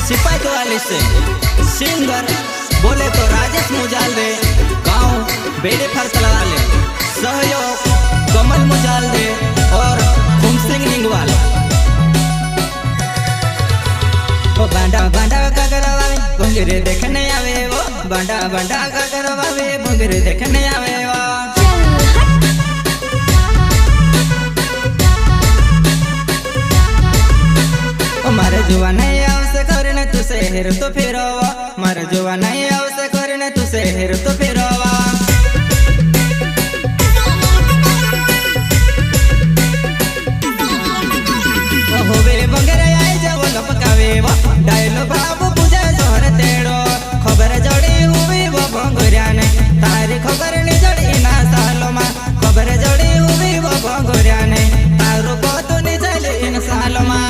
सिपाही वाले से सिंगर बोले तो राजेश मुजाल दे, गाँव बेड़े फरसला वाले सहयोग कमल मुजाल दे और घूम सिंह लिंगवाल। वो बांडा बांडा का करवावे भंगरे देखने आवे, वो बांडा बांडा का करवावे भंगरे देखने आवे वो। मारे जुआ नहीं आवसे करने तू शहर तो फिरवा, मारे जुआ नहीं आवसे करने तू शहर तो फिरवा। होवे बंगरे आए जाओ लपकावे वो, डायलो बाबू पूजा जोहर तेड़ो खबर जड़ी हुई वो बंगरिया ने, तारी खबर नहीं जड़ी ना सालों मां खबर जड़ी हुई वो बंगरिया ने, तारो को तो नहीं चले इन सालों मां।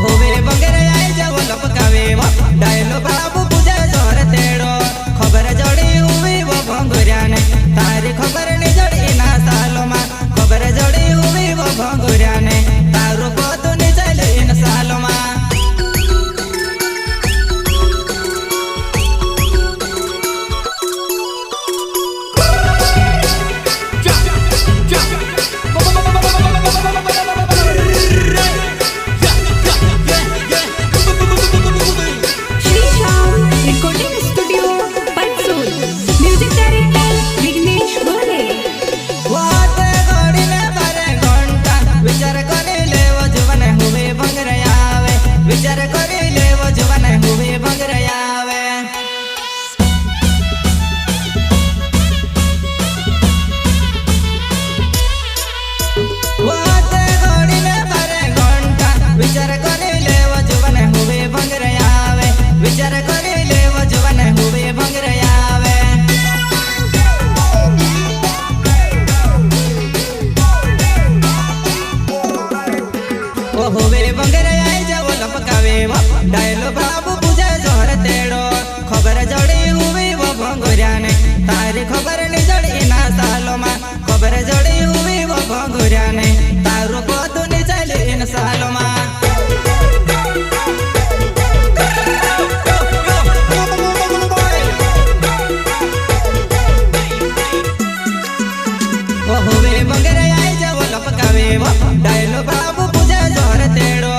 होवे बंगरे आए जाओ लपकावे वो, डायलो बाबू पूजा जोहर तेड़ो खबर जड़ी हुई वो भंगुरिया ने, तारी खबर नहीं जड़ी ना सालों मां खबर जड़ी हुई वो भंगुरिया ने, तारो को तो नहीं चले इन सालों मां। होवे बंगरे आए जाओ लपकावे वो, डायलो बाबू पूजा जोहर तेड़ो खबर जड़ी हुई वो भंगुरिया ने, तारी खबर नहीं जड़ी ना सालों मां खबर जड़ी हुई वो भंगुरिया ने, तारो को तो नहीं चले इन सालों मां। होवे बंगरे आए जाओ लपकावे वो, डायलो बाबू पूजा जोहर तेड़ो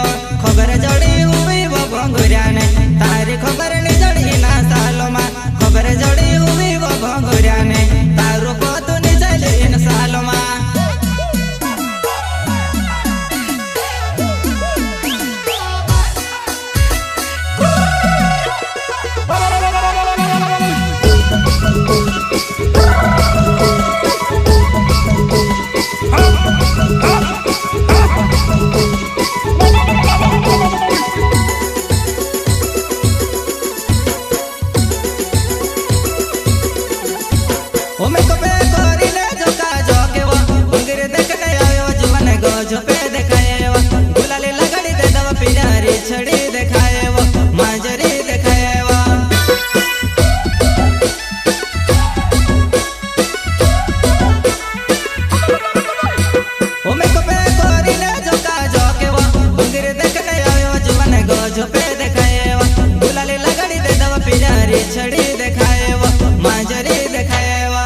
खबर जड़ी हुई वो भंगुरिया ने, तारी खबर नहीं जड़ी ना सालों मां खबर जड़ी हुई वो भंगुरिया ने, तारो को तो नहीं चले इन सालों मां। छड़ी दिखाए वो माजरी दिखाए वो, ओ मैं को पे कोरी ले जोका जोके वो बुंगीर देखने आयो जुवन गोजो पे दिखाए वो, गुलाली लगड़ी दे दवा पिजारी छड़ी दिखाए वो माजरी दिखाए वो।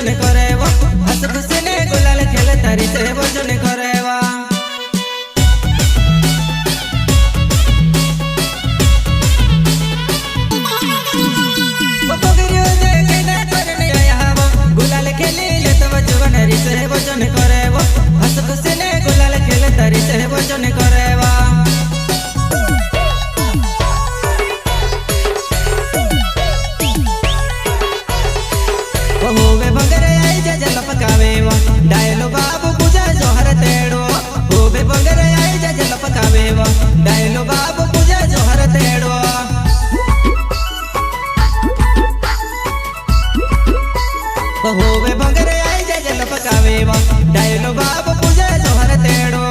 भजन करेवा हस खुशी ने गुलाल खेल तारी से भजन करेवा गुलाल खेली ले तो भजन हरी से भजन करेवा हस खुशी ने गुलाल खेल तारी से भजन करेवा होवे बंगर आई जा जल पकावेवा डायलो बाबू पूजा जोहर तेड़ो होवे बंगर आई जा जल पकावेवा डायलो बाबू पूजा जोहर तेड़ो होवे बंगर आई जा जल पकावेवा डायलो बाबू पूजा जोहर तेड़ो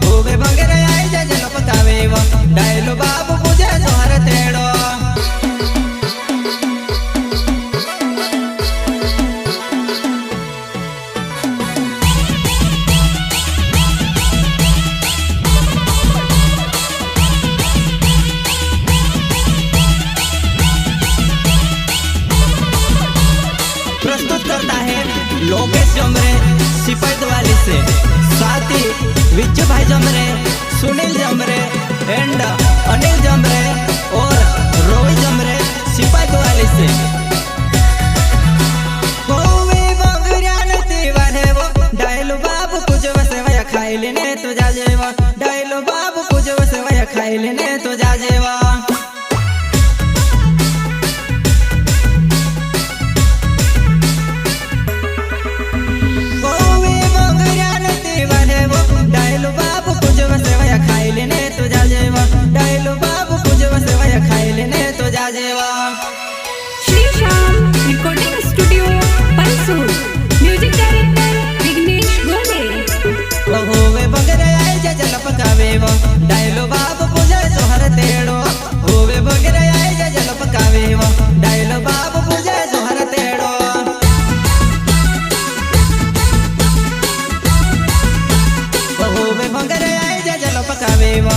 होवे बंगर आई जा जल पकावेवा डायलो बाबू पूजा जोहर तेड़ो प्रस्तुत करता है लोकेश जमरे सिपाही द्वाली से साथ ही विज्जू भाई जमरे सुनील जमरे एंड अनिल जमरे और रोहित जमरे सिपाही द्वाली से डायलो बाबू कुछ वसे वया खाई लेने तो जा जेवा डायलो बाबू कुछ वसे वया खाई लेने तो जा जेवा डायलो बाबू कुछ वसे वया खाई लेने तो जा जेवा डायलो बाबू कुछ वसे वया खाई लेने तो जा जेवा श्री श्याम रिकॉर्डिंग स्टूडियो परसूर म्यूजिक डायरेक्टर विघ्नेश गोले होवे बंगर आई जा जल पकावेवा डायलो बाबू पूजा जोहर तेड़ो होवे बंगर आई जा जल पकावेवा डायलो बाबू पूजा जोहर तेड़ो होवे बंगर आई जा जल पकावेवा